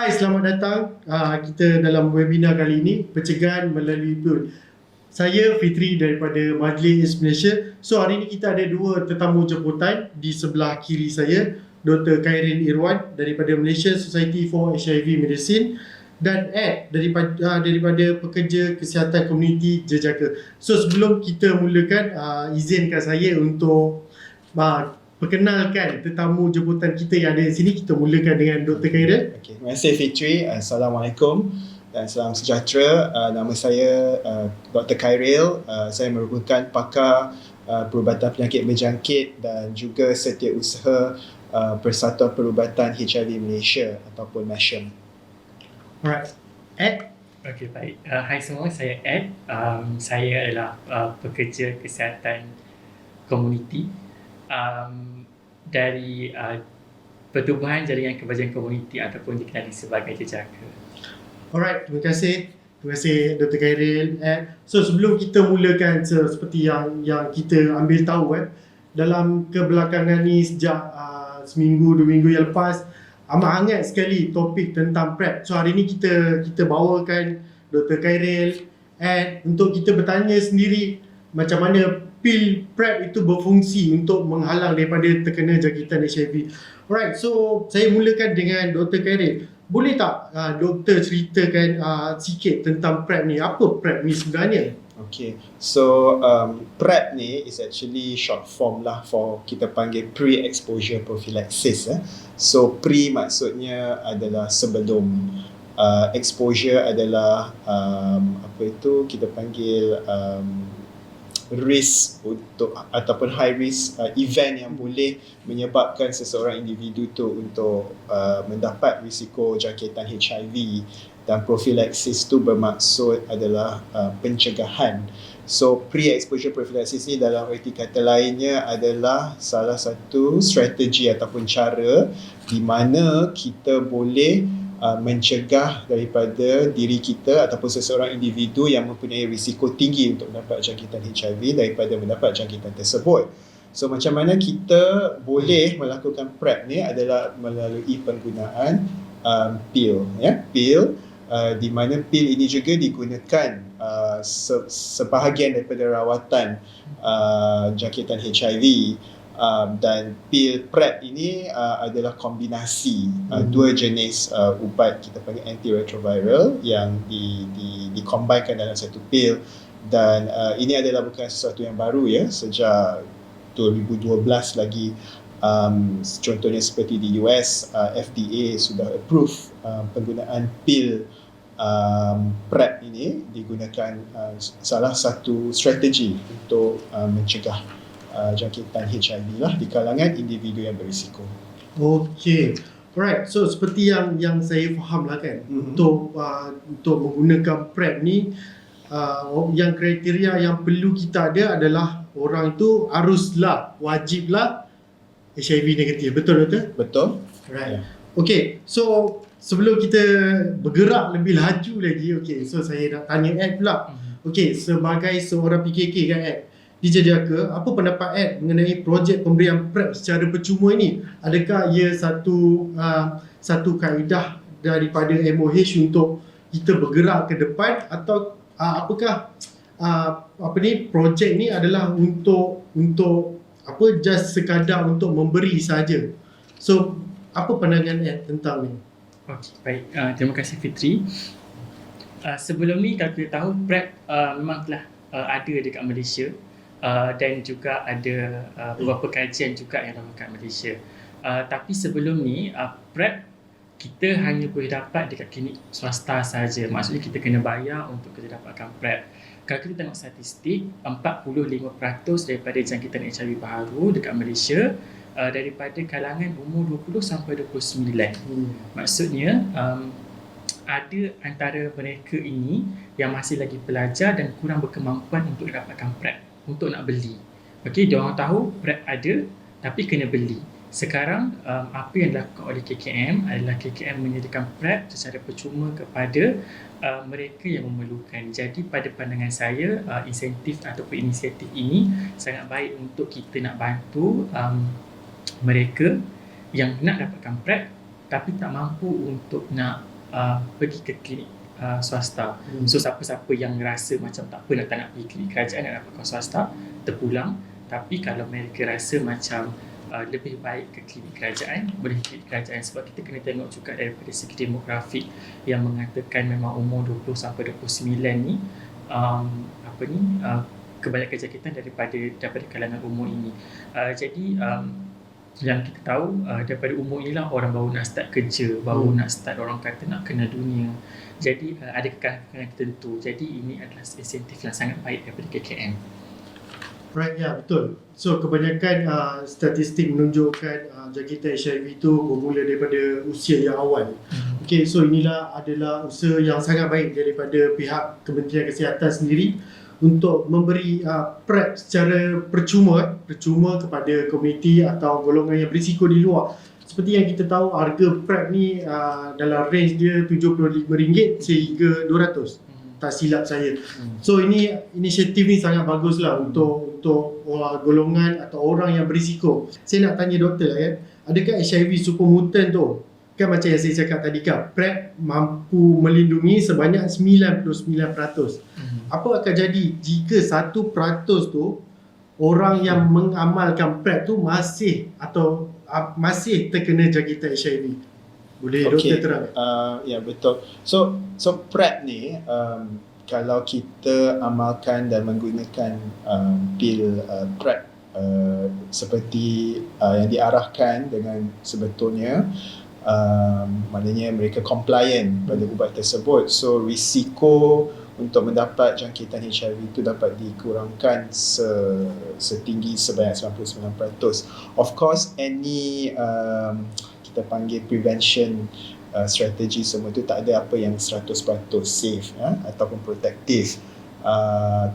Hai, selamat datang. Kita dalam webinar kali ini, pencegahan melalui PUL. Saya Fitri daripada Majlis Malaysia. So hari ini kita ada dua tetamu jemputan. Di sebelah kiri saya, Dr. Khairin Irwan daripada Malaysia Society for HIV Medicine dan Ed daripada Pekerja Kesihatan Komuniti Jejaka. So sebelum kita mulakan, izinkan saya untuk perkenalkan tetamu jemputan kita yang ada di sini. Kita mulakan dengan Dr. Khairin. Okay. Terima kasih Fitri. Assalamualaikum dan salam sejahtera. Nama saya Dr. Khairil. Saya merupakan pakar perubatan penyakit berjangkit dan juga setiausaha Persatuan Perubatan HIV Malaysia ataupun MASHM. Alright. Ed? Okey, baik. Hai semua, saya Ed. Saya adalah pekerja kesihatan komuniti dari Pertubuhan Jaringan Kebajikan Komuniti ataupun dikenali sebagai Jejaka. Alright, terima kasih. Terima kasih Dr. Khairil. So sebelum kita mulakan seperti yang kita ambil tahu dalam kebelakangan ni sejak seminggu, 2 minggu yang lepas, amat hangat sekali topik tentang PrEP. So hari ni kita bawakan Dr. Khairil untuk kita bertanya sendiri macam mana pil PrEP itu berfungsi untuk menghalang daripada terkena jangkitan HIV. Alright, so saya mulakan dengan Dr. Khairil. Boleh tak doktor ceritakan sikit tentang PrEP ni? Apa PrEP ni sebenarnya? Okay, so PrEP ni is actually short form lah for kita panggil pre-exposure prophylaxis. So pre maksudnya adalah sebelum, exposure adalah kita panggil risk untuk ataupun high risk event yang boleh menyebabkan seseorang individu tu untuk mendapat risiko jangkitan HIV, dan prophylaxis tu bermaksud adalah pencegahan. So pre-exposure prophylaxis ni dalam erti kata lainnya adalah salah satu strategi ataupun cara di mana kita boleh mencegah daripada diri kita ataupun seseorang individu yang mempunyai risiko tinggi untuk mendapat jangkitan HIV daripada mendapat jangkitan tersebut. So macam mana kita boleh melakukan PrEP ni adalah melalui penggunaan pil, pil, di mana pil ini juga digunakan sebahagian daripada rawatan jangkitan HIV. Dan pil PrEP ini adalah kombinasi dua jenis ubat kita panggil antiretroviral yang dikombainkan dalam satu pil, dan ini adalah bukan sesuatu yang baru sejak 2012 lagi. Contohnya seperti di US, FDA sudah approve penggunaan pil PrEP ini digunakan salah satu strategi untuk mencegah jangkitan HIV lah di kalangan individu yang berisiko. Okay. Alright, so seperti yang saya faham lah kan, untuk menggunakan PrEP ni, yang kriteria yang perlu kita ada adalah orang tu haruslah, wajiblah HIV negatif. Betul? Betul. Right. Okay, so sebelum kita bergerak lebih laju lagi, so saya nak tanya Ed pula. Okay, sebagai seorang PKK kan Ed, di Jejaka, apa pendapat Ed mengenai projek pemberian PrEP secara percuma ini? Adakah ia satu kaedah daripada MOH untuk kita bergerak ke depan, atau apakah projek ni adalah untuk just sekadar untuk memberi saja? So apa pandangan Ed tentang ni? Okey, baik. Terima kasih Fitri. Sebelum ni kalau kita tahu PrEP memang telah ada dekat Malaysia. Dan juga ada beberapa kajian juga yang dilakukan Malaysia. Tapi sebelum ni PrEP kita hanya boleh dapat dekat klinik swasta saja. Maksudnya kita kena bayar untuk kita dapatkan PrEP. Kalau kita tengok statistik, 45% daripada jangkitan HIV baru dekat Malaysia daripada kalangan umur 20 sampai 29. Maksudnya ada antara mereka ini yang masih lagi pelajar dan kurang berkemampuan untuk dapatkan PrEP, untuk nak beli. Okey, dia orang tahu PrEP ada tapi kena beli. Sekarang apa yang dilakukan oleh KKM adalah KKM menyediakan PrEP secara percuma kepada mereka yang memerlukan. Jadi pada pandangan saya, insentif ataupun inisiatif ini sangat baik untuk kita nak bantu mereka yang nak dapatkan PrEP tapi tak mampu untuk nak pergi ke klinik swasta. So siapa-siapa yang rasa macam tak nak pergi klinik kerajaan, nak dapatkan swasta, terpulang. Tapi kalau mereka rasa macam lebih baik ke klinik kerajaan, boleh klinik kerajaan, sebab kita kena tengok juga daripada segi demografik yang mengatakan memang umur 20 sampai 29 ni kebanyakan jangkitan daripada kalangan umur ini. Jadi yang kita tahu daripada umur inilah orang baru nak start kerja, baru nak start, orang kata nak kenal dunia. Jadi ada kekangan tertentu. Jadi ini adalah insentif yang sangat baik daripada KKM. Right, ya, betul. So kebanyakan statistik menunjukkan jangkitan HIV itu bermula daripada usia yang awal. Okay, so inilah adalah usaha yang sangat baik daripada pihak Kementerian Kesihatan sendiri untuk memberi PrEP secara percuma kepada komuniti atau golongan yang berisiko di luar. Seperti yang kita tahu, harga PrEP ni dalam range dia RM75 sehingga RM200. Tak silap saya. So ini inisiatif ni sangat bagus lah untuk golongan atau orang yang berisiko. Saya nak tanya doktor lah, adakah HIV super mutant tu, kan macam yang saya cakap tadi kan, PrEP mampu melindungi sebanyak 99%. Apa akan jadi jika 1% tu orang yang mengamalkan PrEP tu masih terkena jangkitan HIV? Boleh doktor terang? Ya, betul. So PrEP ni kalau kita amalkan dan menggunakan pil PrEP seperti yang diarahkan dengan sebetulnya, maknanya mereka compliant pada ubat tersebut, so risiko untuk mendapat jangkitan HIV itu dapat dikurangkan setinggi sebanyak 99%. Of course, any kita panggil prevention strategi semua tu tak ada apa yang 100% safe ataupun protective,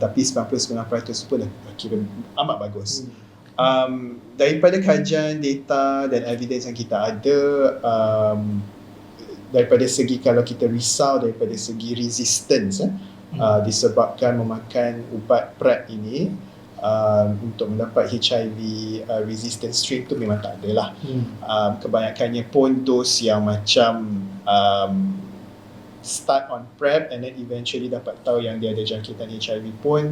tapi 99% pun dah kira amat bagus. Daripada kajian data dan evidence yang kita ada, daripada segi, kalau kita risau daripada segi resistance disebabkan memakan ubat PrEP ini untuk mendapat HIV resistant strain tu memang tak ada lah. Kebanyakannya pun dos yang macam start on PrEP and then eventually dapat tahu yang dia ada jangkitan HIV pun,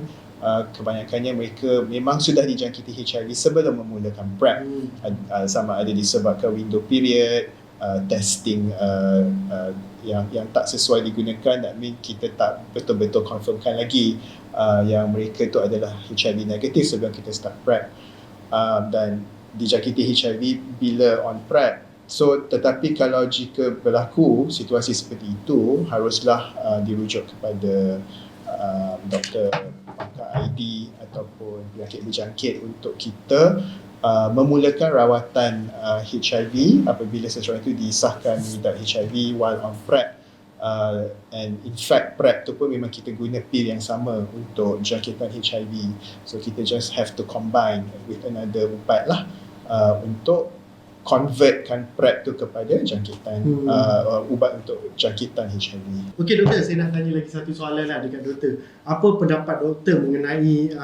kebanyakannya mereka memang sudah dijangkiti HIV sebelum memulakan PrEP. Sama ada disebabkan window period, testing yang tak sesuai digunakan, that mean kita tak betul-betul confirmkan lagi yang mereka itu adalah HIV negatif sebelum kita start PrEP, dan dijangkiti HIV bila on PrEP. So tetapi kalau jika berlaku situasi seperti itu, haruslah dirujuk kepada doktor pangkat ID ataupun penyakit berjangkit untuk kita memulakan rawatan HIV apabila seseorang itu disahkan mengidap HIV while on PrEP. And in fact PrEP tu pun memang kita guna pil yang sama untuk jangkitan HIV, so kita just have to combine with another ubat lah untuk convertkan PrEP tu kepada jangkitan ubat untuk jangkitan HIV. Okey doktor, saya nak tanya lagi satu soalan lah dekat doktor. Apa pendapat doktor mengenai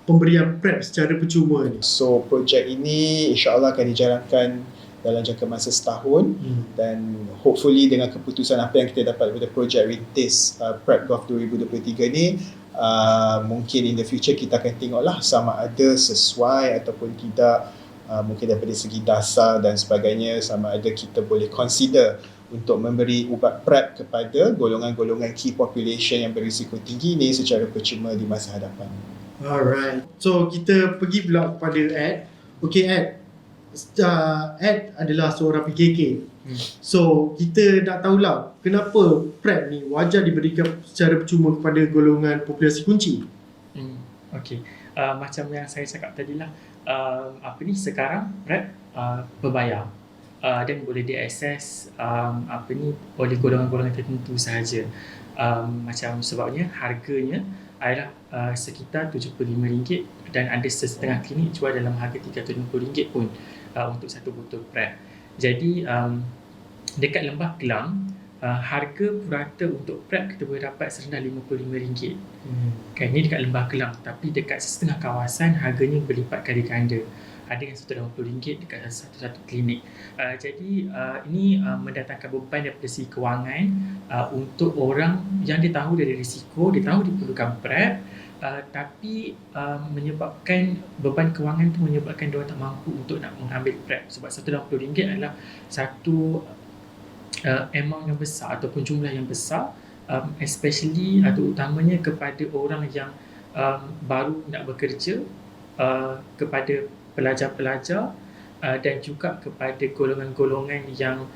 pemberian PrEP secara percuma ni? So projek ini insya-Allah akan dijalankan dalam jangka masa setahun, dan hopefully dengan keputusan apa yang kita dapat daripada projek rintis PrEP Gov 2023 ni, mungkin in the future kita akan tengoklah sama ada sesuai ataupun tidak, mungkin daripada segi dasar dan sebagainya, sama ada kita boleh consider untuk memberi ubat PrEP kepada golongan-golongan key population yang berisiko tinggi ni secara percuma di masa hadapan. Alright, so kita pergi pula kepada Ed. Okay Ed, Ed adalah seorang PKK. So kita nak tahulah kenapa PrEP ni wajar diberikan secara percuma kepada golongan populasi kunci. Okay, macam yang saya cakap tadi lah, sekarang PrEP berbayar dan boleh diakses oleh golongan-golongan tertentu sahaja. Macam sebabnya harganya adalah sekitar RM75 dan ada setengah klinik jual dalam harga RM350 pun untuk satu botol PrEP. Jadi dekat Lembah Kelang, harga purata untuk PrEP kita boleh dapat serendah RM55. Kan, ini dekat Lembah Kelang, tapi dekat setengah kawasan harganya berlipat kali ganda. ada yang RM180 dekat satu-satu klinik. Jadi ini mendatangkan beban daripada segi kewangan untuk orang yang dia tahu dari risiko, dia tahu dia perlukan PrEP, tapi menyebabkan beban kewangan tu menyebabkan dia tak mampu untuk nak mengambil PrEP, sebab RM180 adalah satu amount yang besar ataupun jumlah yang besar, especially atau utamanya kepada orang yang baru nak bekerja, kepada pelajar-pelajar, dan juga kepada golongan-golongan yang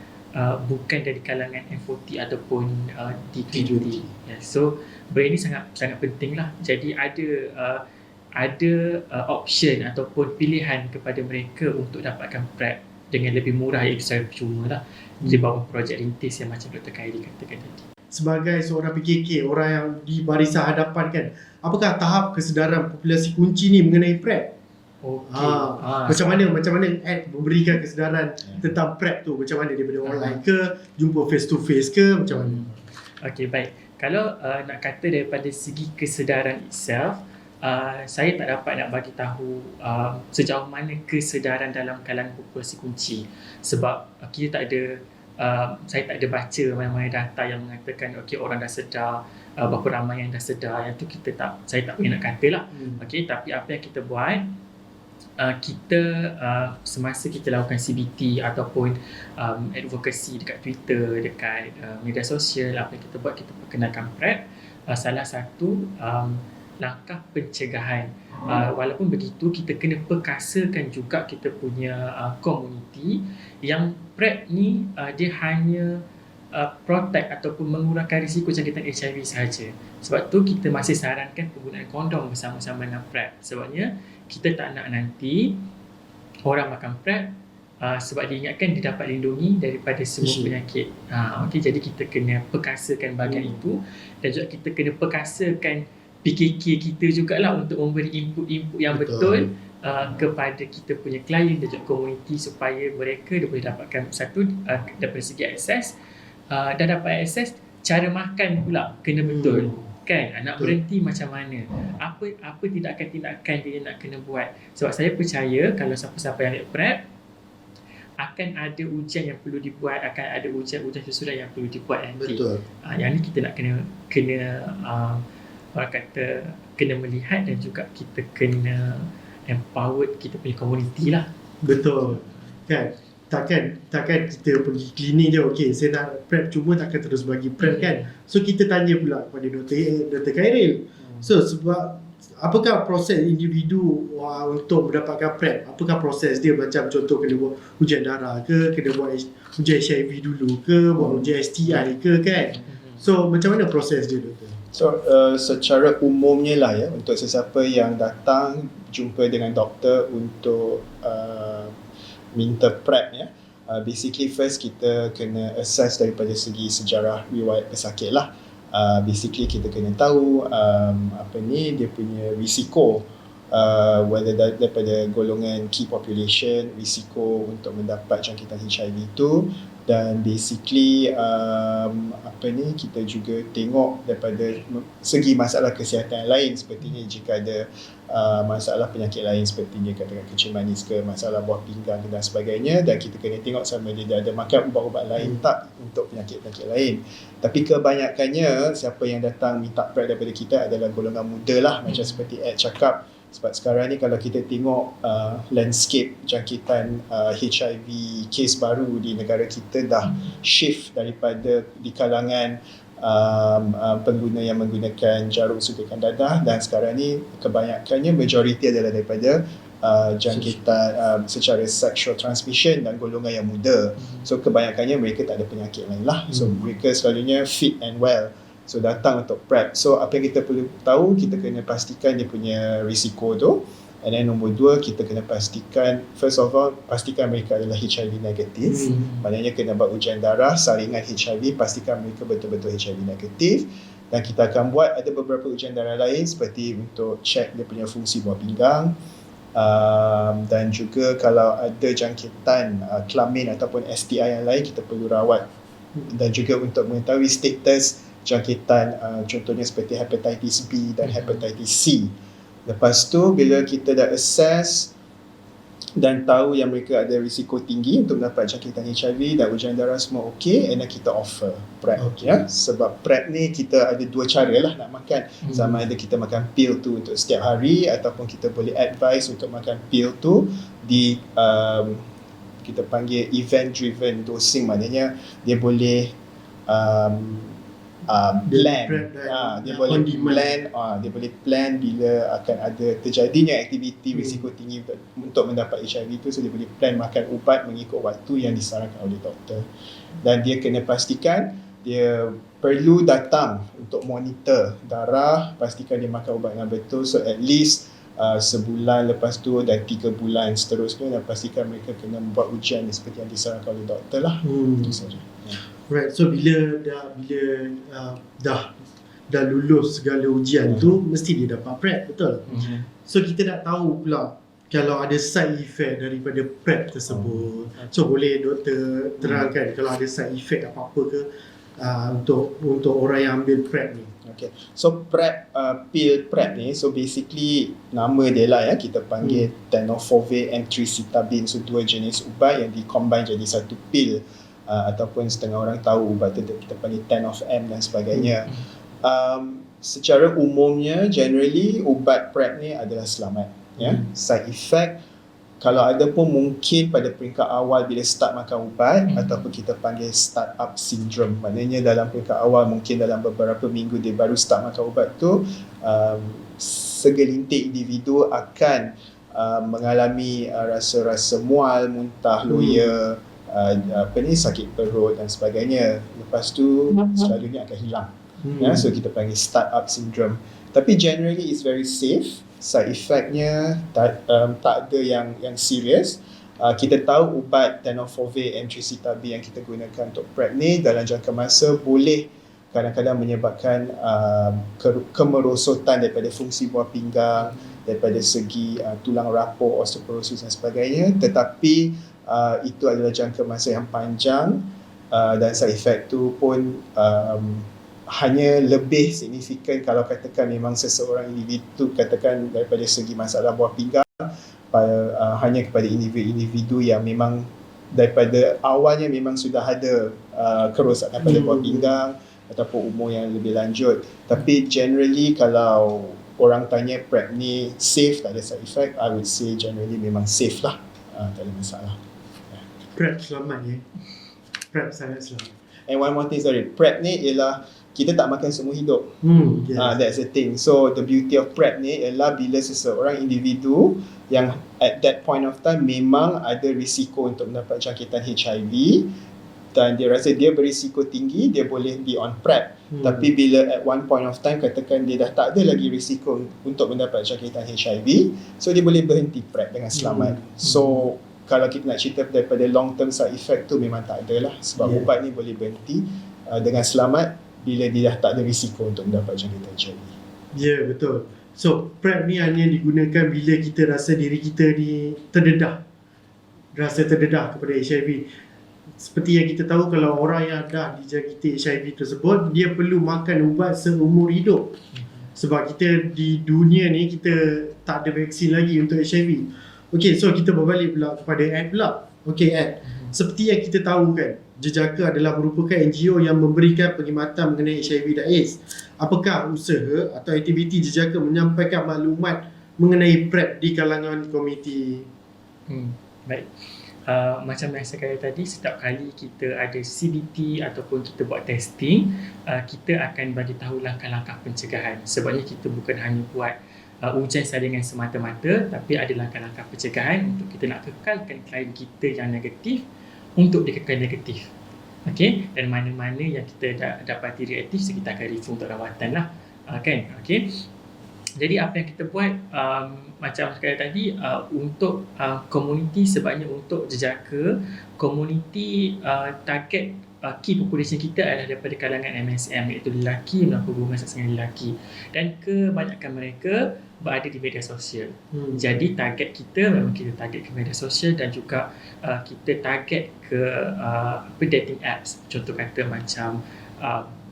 bukan dari kalangan M40 ataupun D20. So benda ini sangat penting lah. Jadi ada option ataupun pilihan kepada mereka untuk dapatkan PrEP dengan lebih murah, iaitu secara percuma lah, di bawah projek rintis yang macam Dr. Khairi katakan tadi. Sebagai seorang PKK, orang yang di barisan hadapan kan, apakah tahap kesedaran populasi kunci ni mengenai PrEP? Macam mana memberikan kesedaran tentang PrEP tu, macam mana daripada online ke, jumpa face to face ke, macam mana? Okey, baik. Kalau nak kata daripada segi kesedaran itself, saya tak dapat nak bagi tahu sejauh mana kesedaran dalam kalangan populasi kunci, sebab kita tak ada saya tak ada baca mana-mana data yang mengatakan okey orang dah sedar, berapa ramai yang dah sedar. Yang tu saya tak boleh nak katalah. Okey, tapi apa yang kita buat, kita semasa kita lakukan CBT ataupun advokasi dekat Twitter, dekat media sosial, apa yang kita buat, kita perkenalkan PrEP. Salah satu langkah pencegahan. Walaupun begitu, kita kena perkasakan juga kita punya komuniti yang PrEP ni dia hanya protect ataupun mengurangkan risiko jangkitan HIV sahaja. Sebab tu kita masih sarankan penggunaan kondom bersama-sama dengan PrEP. Sebabnya kita tak nak nanti orang makan PrEP sebab diingatkan dia dapat lindungi daripada semua penyakit. Okey, jadi kita kena perkasakan bahagian itu, dan juga kita kena perkasakan PKK kita jugalah untuk memberi input-input yang betul kepada kita punya klien dan juga komuniti, supaya mereka dia boleh dapatkan satu daripada segi akses, dan dapat akses cara makan pula kena betul. Kan, nak berhenti macam mana, apa tindakan-tindakan dia nak kena buat. Sebab saya percaya kalau siapa-siapa yang ambil PrEP, akan ada ujian yang perlu dibuat, akan ada ujian susulan yang perlu dibuat nanti. Yang ni kita nak kena orang kata kena melihat, dan juga kita kena empower kita punya komuniti lah. Betul kan, takkan kita pergi klinik je, okey saya nak PrEP, cuma takkan terus bagi PrEP kan. So kita tanya pula kepada Dr. Khairil, so sebab apakah proses individu untuk mendapatkan PrEP, apakah proses dia, macam contoh kena buat ujian darah ke, kena buat ujian HIV dulu ke, buat ujian STI ke kan. So macam mana proses dia, Doktor? So secara umumnya lah ya, untuk sesiapa yang datang jumpa dengan doktor untuk minta PrEP ya, basically first kita kena assess daripada segi sejarah riwayat pesakit lah. Basically kita kena tahu dia punya risiko, whether daripada golongan key population, risiko untuk mendapat jangkitan HIV itu. Dan basically kita juga tengok daripada segi masalah kesihatan lain, sepertinya jika ada masalah penyakit lain sepertinya katakan kencing manis ke, masalah buah pinggang dan sebagainya, dan kita kena tengok sama dia ada makan ubat-ubat lain tak untuk penyakit-penyakit lain. Tapi kebanyakannya siapa yang datang minta PrEP daripada kita adalah golongan muda lah, macam seperti Ed cakap. Sebab sekarang ni kalau kita tengok landscape jangkitan HIV kes baru di negara kita dah shift daripada di kalangan pengguna yang menggunakan jarum suntikan dadah, dan sekarang ni kebanyakannya majoriti adalah daripada jangkitan secara sexual transmission dan golongan yang muda. So kebanyakannya mereka tak ada penyakit lain lah. So mereka selalunya fit and well. So datang untuk PrEP. So apa yang kita perlu tahu, kita kena pastikan dia punya risiko tu. And then nombor 2, kita kena pastikan, first of all, pastikan mereka adalah HIV negatif. Maknanya kena buat ujian darah, saringan HIV, pastikan mereka betul-betul HIV negatif. Dan kita akan buat ada beberapa ujian darah lain seperti untuk check dia punya fungsi buah pinggang, dan juga kalau ada jangkitan kelamin ataupun STI yang lain, kita perlu rawat. Dan juga untuk mengetahui status jangkitan contohnya seperti hepatitis B dan hepatitis C. Lepas tu bila kita dah assess dan tahu yang mereka ada risiko tinggi untuk mendapat jangkitan HIV dan ujian darah semua okey, and then kita offer PrEP. Okay. Sebab PrEP ni kita ada dua cara lah nak makan. Sama ada kita makan pil tu untuk setiap hari ataupun kita boleh advise untuk makan pil tu di kita panggil event driven dosing, maknanya dia boleh blend, dia boleh blend, dia boleh plan bila akan ada terjadinya aktiviti risiko tinggi untuk mendapat HIV tu, so dia boleh plan makan ubat mengikut waktu yang disarankan oleh doktor. Dan dia kena pastikan dia perlu datang untuk monitor darah, pastikan dia makan ubat dengan betul, so at least sebulan lepas tu dan 3 bulan seterusnya, dan pastikan mereka kena membuat ujian seperti yang disarankan oleh doktor lah. Itu saja. Right, so bila dah lulus segala ujian tu, mesti dia dapat PrEP, betul? So kita nak tahu pula kalau ada side effect daripada PrEP tersebut. So boleh doktor terangkan kalau ada side effect apa-apa ke untuk orang yang ambil PrEP ni? Okay. So PrEP, pil PrEP ni, so basically nama dia lah ya, kita panggil tenofovir M3citabine. So dua jenis ubat yang di-combine jadi satu pil. Ataupun setengah orang tahu ubat tu kita panggil Tenofm dan sebagainya. Secara umumnya, generally ubat PrEP ni adalah selamat. Side effect kalau ada pun mungkin pada peringkat awal bila start makan ubat, ataupun kita panggil start up syndrome. Maknanya dalam peringkat awal, mungkin dalam beberapa minggu dia baru start makan ubat tu, segelintir individu akan mengalami rasa-rasa mual, muntah, loya, sakit perut dan sebagainya. Lepas tu selalunya akan hilang. So kita panggil start up syndrome. Tapi generally it's very safe. Side effectnya tak ada yang serius. Kita tahu ubat tenofovir M3citabine yang kita gunakan untuk PrEP ni dalam jangka masa boleh kadang-kadang menyebabkan kemerosotan daripada fungsi buah pinggang, daripada segi tulang rapuh, osteoporosis dan sebagainya. Tetapi itu adalah jangka masa yang panjang, dan side effect tu pun hanya lebih signifikan kalau katakan memang seseorang individu, katakan daripada segi masalah buah pinggang, hanya kepada individu yang memang daripada awalnya memang sudah ada kerosakan pada buah pinggang ataupun umur yang lebih lanjut. Tapi generally kalau orang tanya PrEP ni safe, tak ada side effect, I would say generally memang safe lah, tak ada masalah. PrEP selamat ya. PrEP sangat selamat. And one more thing, sorry, PrEP ni ialah kita tak makan seumur hidup. Yes. That's the thing. So the beauty of PrEP ni ialah bila seseorang individu yang at that point of time memang ada risiko untuk mendapat jangkitan HIV dan dia rasa dia berisiko tinggi, dia boleh be on PrEP. Tapi bila at one point of time katakan dia dah tak ada lagi risiko untuk mendapat jangkitan HIV, so dia boleh berhenti PrEP dengan selamat. So kalau kita nak cerita daripada long term side effect tu memang tak ada lah, sebab ubat ni boleh berhenti dengan selamat bila dia dah tak ada risiko untuk mendapat jangkitan HIV. Ya, betul. So PrEP ni hanya digunakan bila kita rasa diri kita ni rasa terdedah kepada HIV. Seperti yang kita tahu, kalau orang yang dah dijangkiti HIV tersebut, dia perlu makan ubat seumur hidup. Sebab kita di dunia ni kita tak ada vaksin lagi untuk HIV. Okay, so kita berbalik pula kepada Ed pula. Okay Ed, seperti yang kita tahu kan, Jejaka adalah merupakan NGO yang memberikan perkhidmatan mengenai HIV dan AIDS. Apakah usaha atau aktiviti Jejaka menyampaikan maklumat mengenai PrEP di kalangan komuniti? Baik. Macam yang saya kata tadi, setiap kali kita ada CBT ataupun kita buat testing, kita akan bagi tahu langkah-langkah pencegahan. Sebabnya kita bukan hanya buat ujian saringan semata-mata, tapi ada langkah-langkah pencegahan untuk kita nak kekalkan klien kita yang negatif untuk dikekal negatif. Okay? Dan mana-mana yang kita dapati reaktif, so kita akan refer untuk rawatan lah. Kan? Okay? Jadi apa yang kita buat, macam sekali tadi, untuk komuniti, sebabnya untuk Jejaka, komuniti target key population kita adalah daripada kalangan MSM, iaitu lelaki melakukan hubungan seks dengan lelaki, dan kebanyakan mereka berada di media sosial. Jadi target kita memang kita target ke media sosial, dan juga kita target ke dating apps. Contoh kata macam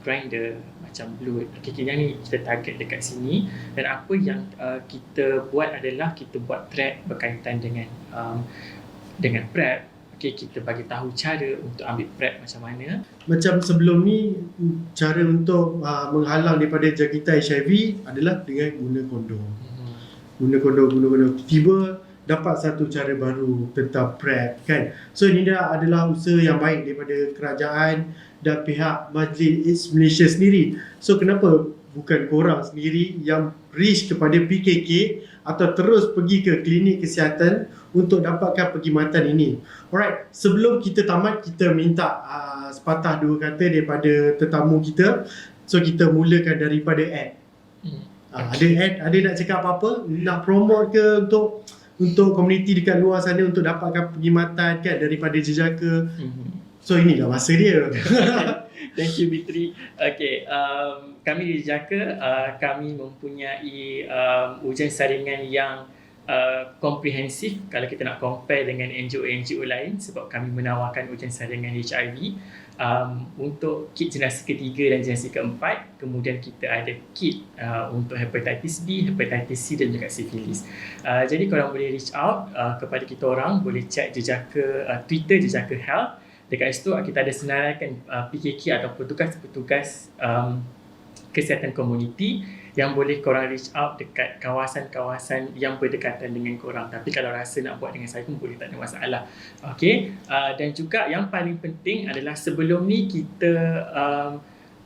grinder, macam bloat. Okay, yang ni kita target dekat sini, dan apa yang kita buat adalah kita buat thread berkaitan dengan prep. Okay, kita bagi tahu cara untuk ambil prep macam mana. Macam sebelum ni, cara untuk menghalang daripada jangkitan HIV adalah dengan guna kondom. Guna kondom. Tiba dapat satu cara baru tentang PrEP kan. So ini dah adalah usaha yang baik daripada kerajaan dan pihak Majlis AIDS Malaysia sendiri. So kenapa bukan korang sendiri yang reach kepada PKK atau terus pergi ke klinik kesihatan untuk dapatkan perkhidmatan ini. Alright, sebelum kita tamat, kita minta sepatah dua kata daripada tetamu kita. So kita mulakan daripada Ed. Ada Ed, ada nak cakap apa-apa? Nak promote ke untuk komuniti dekat luar sana untuk dapatkan perkhidmatan kan daripada jejaka. So inilah masa dia. Thank you Bitri. Okay, kami di Jejaka, kami mempunyai ujian saringan yang komprehensif kalau kita nak compare dengan NGO-NGO lain, sebab kami menawarkan ujian saringan HIV untuk kit generasi ketiga dan generasi keempat. Kemudian kita ada kit untuk hepatitis B, hepatitis C dan juga sifilis. Jadi korang boleh reach out kepada kita orang, boleh check Jejaka Twitter Jejaka Health. Dekat situ kita ada senaraikan PKK atau petugas-petugas kesihatan komuniti yang boleh korang reach out dekat kawasan-kawasan yang berdekatan dengan korang. Tapi kalau rasa nak buat dengan saya pun boleh, tak ada masalah. Okay, dan juga yang paling penting adalah sebelum ni kita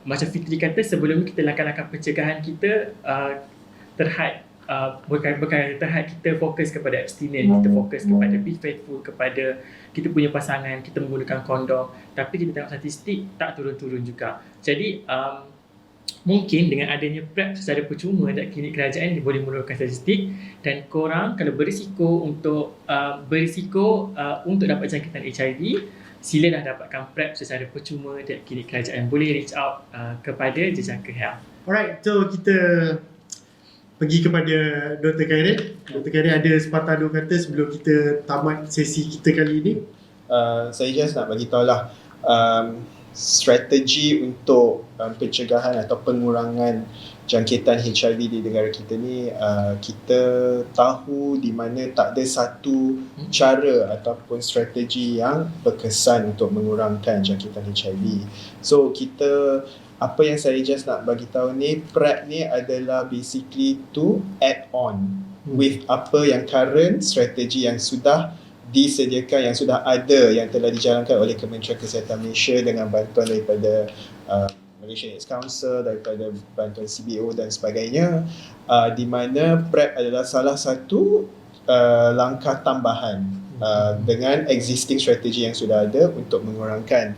macam Fitri kata, sebelum ni kita langkah-langkah pencegahan kita bukan terhad kita fokus kepada abstinence, kita fokus kepada be faithful kepada kita punya pasangan, kita menggunakan kondom. Tapi kita tengok statistik tak turun-turun juga. Jadi mungkin dengan adanya PrEP secara percuma dekat klinik kerajaan dia boleh menurunkan statistik, dan korang kalau berisiko untuk dapat jangkitan HIV, silalah dapatkan PrEP secara percuma dekat klinik kerajaan. Boleh reach out kepada Jejaka Health. Alright, so kita pergi kepada Dr. Khairil. Dr. Khairil ada sepatah dua kata sebelum kita tamat sesi kita kali ini. Saya just nak bagi tahulah strategi untuk pencegahan atau pengurangan jangkitan HIV di negara kita ni, kita tahu di mana tak ada satu cara ataupun strategi yang berkesan untuk mengurangkan jangkitan HIV. So apa yang saya just nak bagi tahu ni, PrEP ni adalah basically to add on with apa yang current strategi yang sudah disediakan, yang sudah ada, yang telah dijalankan oleh Kementerian Kesihatan Malaysia dengan bantuan daripada Malaysian AIDS Council, daripada bantuan CBO dan sebagainya, di mana PrEP adalah salah satu langkah tambahan dengan existing strategi yang sudah ada untuk mengurangkan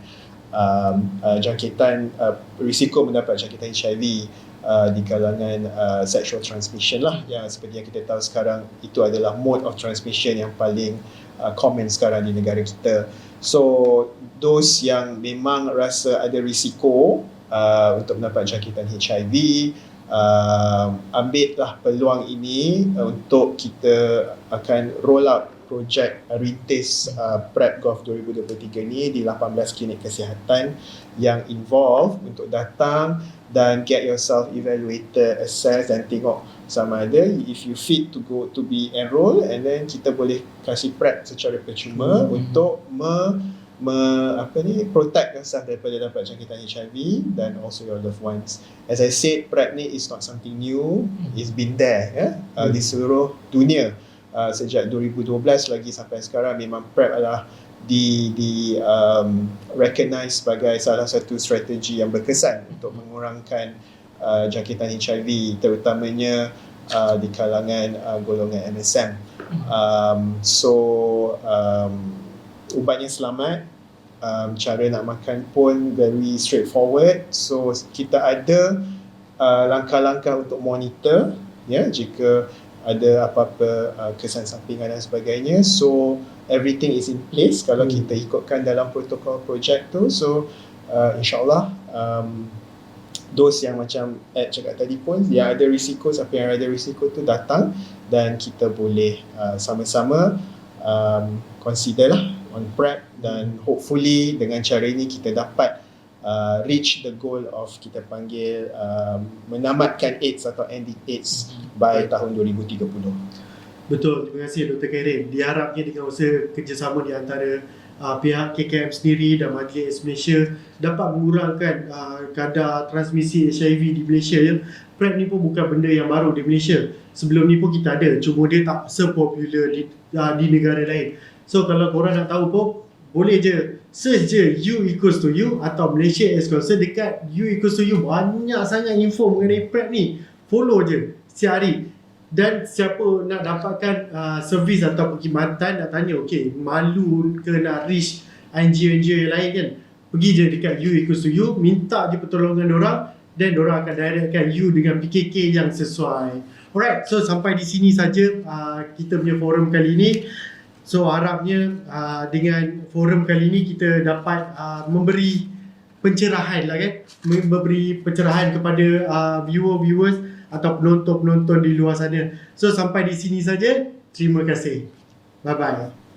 jangkitan, risiko mendapat jangkitan HIV di kalangan sexual transmission lah, yang seperti yang kita tahu sekarang itu adalah mode of transmission yang paling common sekarang di negara kita. So those yang memang rasa ada risiko untuk mendapat jangkitan HIV, ambillah peluang ini untuk kita akan roll out projek rintis PrEP Golf 2023 ni di 18 klinik kesihatan yang involve untuk datang dan get yourself evaluated, assess dan tengok sama ada if you fit to be enrolled, and then kita boleh kasih PrEP secara percuma untuk protect yourself daripada dapat jangkitan HIV dan also your loved ones. As I said, PrEP ni is not something new, it's been there di seluruh dunia. Sejak 2012 lagi sampai sekarang memang PrEP adalah recognize sebagai salah satu strategi yang berkesan untuk mengurangkan jangkitan HIV, terutamanya di kalangan golongan MSM. Ubatnya selamat, cara nak makan pun very straightforward. So kita ada langkah-langkah untuk monitor jika ada apa-apa kesan sampingan dan sebagainya. So everything is in place kalau kita ikutkan dalam protokol projek tu. So insyaAllah those yang macam Ed cakap tadi pun, yang ada risiko, siapa yang ada risiko tu datang, dan kita boleh sama-sama consider lah on PrEP, dan hopefully dengan cara ini kita dapat reach the goal of kita panggil menamatkan AIDS atau ending AIDS by tahun 2030. Betul, terima kasih Dr. Khairil. Diharapnya dengan usaha kerjasama di antara pihak KKM sendiri dan Majlis AIDS Malaysia dapat mengurangkan kadar transmisi HIV di Malaysia ya. PrEP ni pun bukan benda yang baru di Malaysia. Sebelum ni pun kita ada, cuma dia tak sepopular di negara lain. So kalau korang nak tahu pun, boleh je search je U equals to U atau Malaysia AIDS Council. Dekat U equals to U banyak sangat info mengenai PrEP ni. Follow je setiap hari. Dan siapa nak dapatkan servis atau perkhidmatan nak tanya, okay, malu ke nak reach NGO-NGO yang lain kan, pergi je dekat U equals to U, minta je pertolongan dorang, dan dorang akan directkan you dengan PKK yang sesuai. Alright, so sampai di sini saja kita punya forum kali ini. So harapnya dengan forum kali ini kita dapat memberi pencerahan lah kan, memberi pencerahan kepada viewers atau penonton-penonton di luar sana. So sampai di sini saja. Terima kasih. Bye bye.